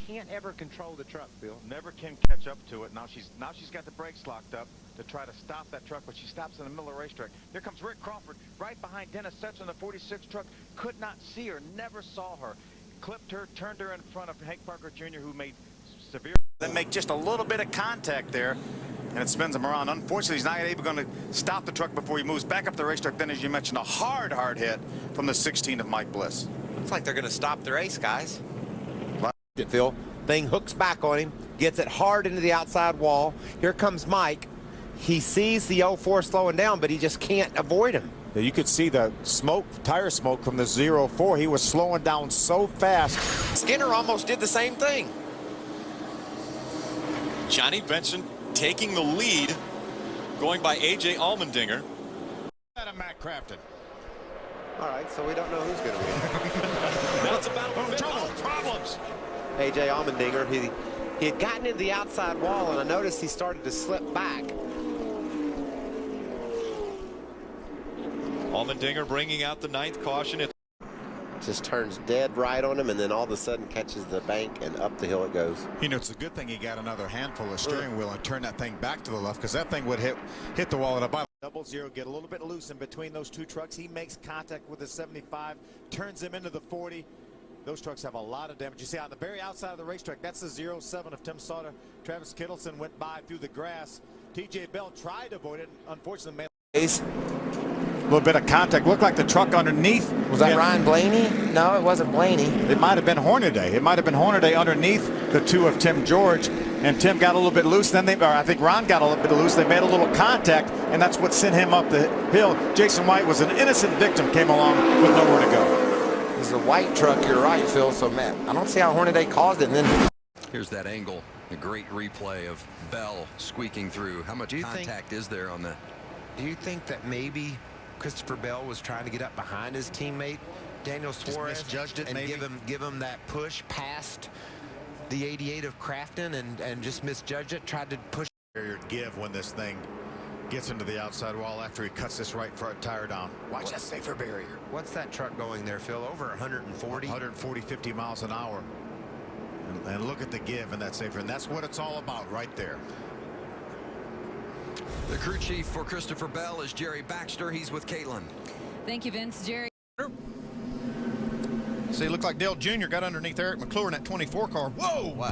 can't ever control the truck, Bill. Never can catch up to it. Now she's got the brakes locked up to try to stop that truck, but she stops in the middle of the racetrack. Here comes Rick Crawford right behind Dennis Setzer in the 46 truck. Could not see her, never saw her. Clipped her, turned her in front of Hank Parker Jr., who made severe. Then make just a little bit of contact there, and it spins him around. Unfortunately, he's not able to stop the truck before he moves back up the racetrack. Then, as you mentioned, a hard hit from the 16 of Mike Bliss. Looks like they're going to stop the race, guys. Phil, thing hooks back on him, gets it hard into the outside wall. Here comes Mike. He sees the 04 slowing down, but he just can't avoid him. You could see the smoke, tire smoke from the 04. He was slowing down so fast. Skinner almost did the same thing. Johnny Benson taking the lead, going by A.J. Allmendinger. And Matt Crafton. All right, so we don't know who's going to win. Now it's a battle for problems. A.J. Allmendinger, he had gotten into the outside wall, and I noticed he started to slip back. Allmendinger bringing out the 9th caution. It Just turns dead right on him, and then all of a sudden catches the bank, and up the hill it goes. You know, it's a good thing he got another handful of steering wheel and turned that thing back to the left, because that thing would hit the wall at about 00. Get a little bit loose in between those two trucks. He makes contact with the 75, turns him into the 40. Those trucks have a lot of damage. You see on the very outside of the racetrack, that's the 07 of Tim Sauter. Travis Kittleson went by through the grass. TJ Bell tried to avoid it. Unfortunately, a little bit of contact. Looked like the truck underneath. Was that Ryan Blaney? No, it wasn't Blaney. It might have been Hornaday. It might have been Hornaday underneath the 2 of Tim George, and Tim got a little bit loose. Then I think Ron got a little bit loose. They made a little contact, and that's what sent him up the hill. Jason White was an innocent victim, came along with nowhere to go. This is a white truck, you're right, Phil. So, man, I don't see how Hornaday caused it. And then here's that angle, a great replay of Bell squeaking through. How much contact is there on that? Do you think that maybe Christopher Bell was trying to get up behind his teammate Daniel Suarez, misjudged it, and maybe give him that push past the 88 of Crafton, and just misjudged it, tried to push Give when this thing gets into the outside wall after he cuts this right front tire down. Watch that safer barrier. What's that truck going there, Phil? Over 140? 140, 50 miles an hour. And look at the give in that safer, and that's what it's all about right there. The crew chief for Christopher Bell is Jerry Baxter. He's with Caitlin. Thank you, Vince. Jerry. See, it looked like Dale Jr. got underneath Eric McClure in that 24 car. Whoa, wow.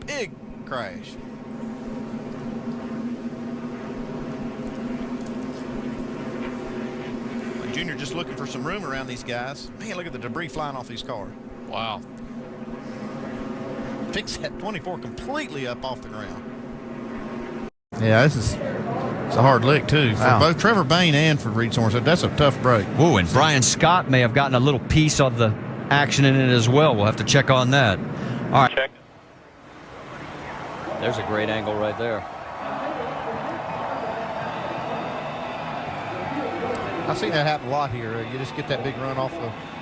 Big crash. Jr. just looking for some room around these guys. Man, look at the debris flying off these cars. Wow. Picks that 24 completely up off the ground. Yeah, it's a hard lick, too. For both Trevor Bayne and for Reed Sorensen. That's a tough break. Whoa, and Brian Scott may have gotten a little piece of the action in it as well. We'll have to check on that. All right. check. There's a great angle right there. I've seen that happen a lot here. You just get that big run off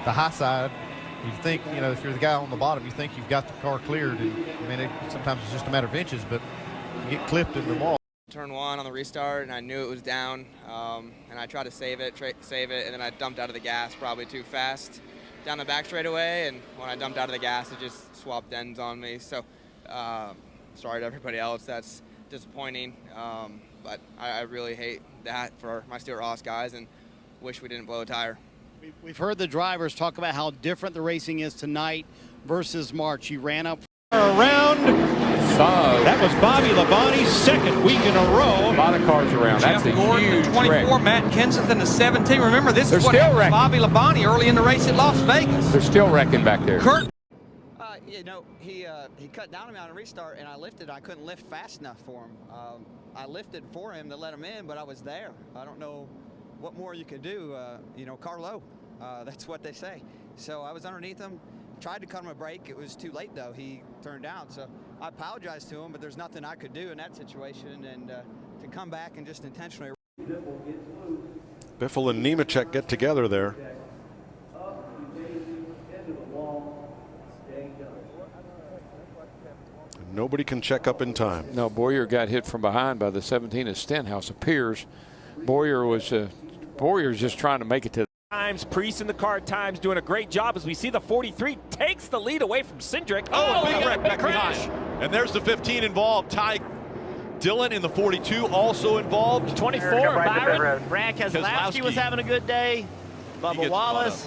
the high side. You think, you know, if you're the guy on the bottom, you think you've got the car cleared. And, I mean, sometimes it's just a matter of inches, but you get clipped in the wall. Turn 1 on the restart, and I knew it was down, and I tried to save it, and then I dumped out of the gas probably too fast down the back straightaway, and when I dumped out of the gas, it just swapped ends on me. So, sorry to everybody else. That's disappointing, but I really hate that for my Stuart Ross guys, and wish we didn't blow a tire. We've heard the drivers talk about how different the racing is tonight versus March. You ran up around. That was Bobby Labonte's second week in a row. A lot of cars around. Jeff That's a Gordon, huge the 24, wreck. Matt Kensington, the 17. Remember, this They're is what still happened to wrecking. Bobby Labonte early in the race at Las Vegas. They're still wrecking back there. Kurt. you know, he cut down on me on a restart, and I lifted. I couldn't lift fast enough for him. I lifted for him to let him in, but I was there. I don't know what more you could do. You know, Carlo, that's what they say. So I was underneath him, tried to cut him a break. It was too late, though. He turned out. So I apologized to him, but there's nothing I could do in that situation. And to come back and just intentionally. Biffle and Nemechek get together there. Nobody can check up in time. No, Boyer got hit from behind by the 17 of Stenhouse. Appears Boyer's just trying to make it to Times, Priest in the car at times doing a great job as we see the 43 takes the lead away from Cindric. Oh, big big wreck crash. And there's the 15 involved. Ty Dillon in the 42 also involved. 24, Byron. Brad Keselowski was having a good day. Bubba Wallace.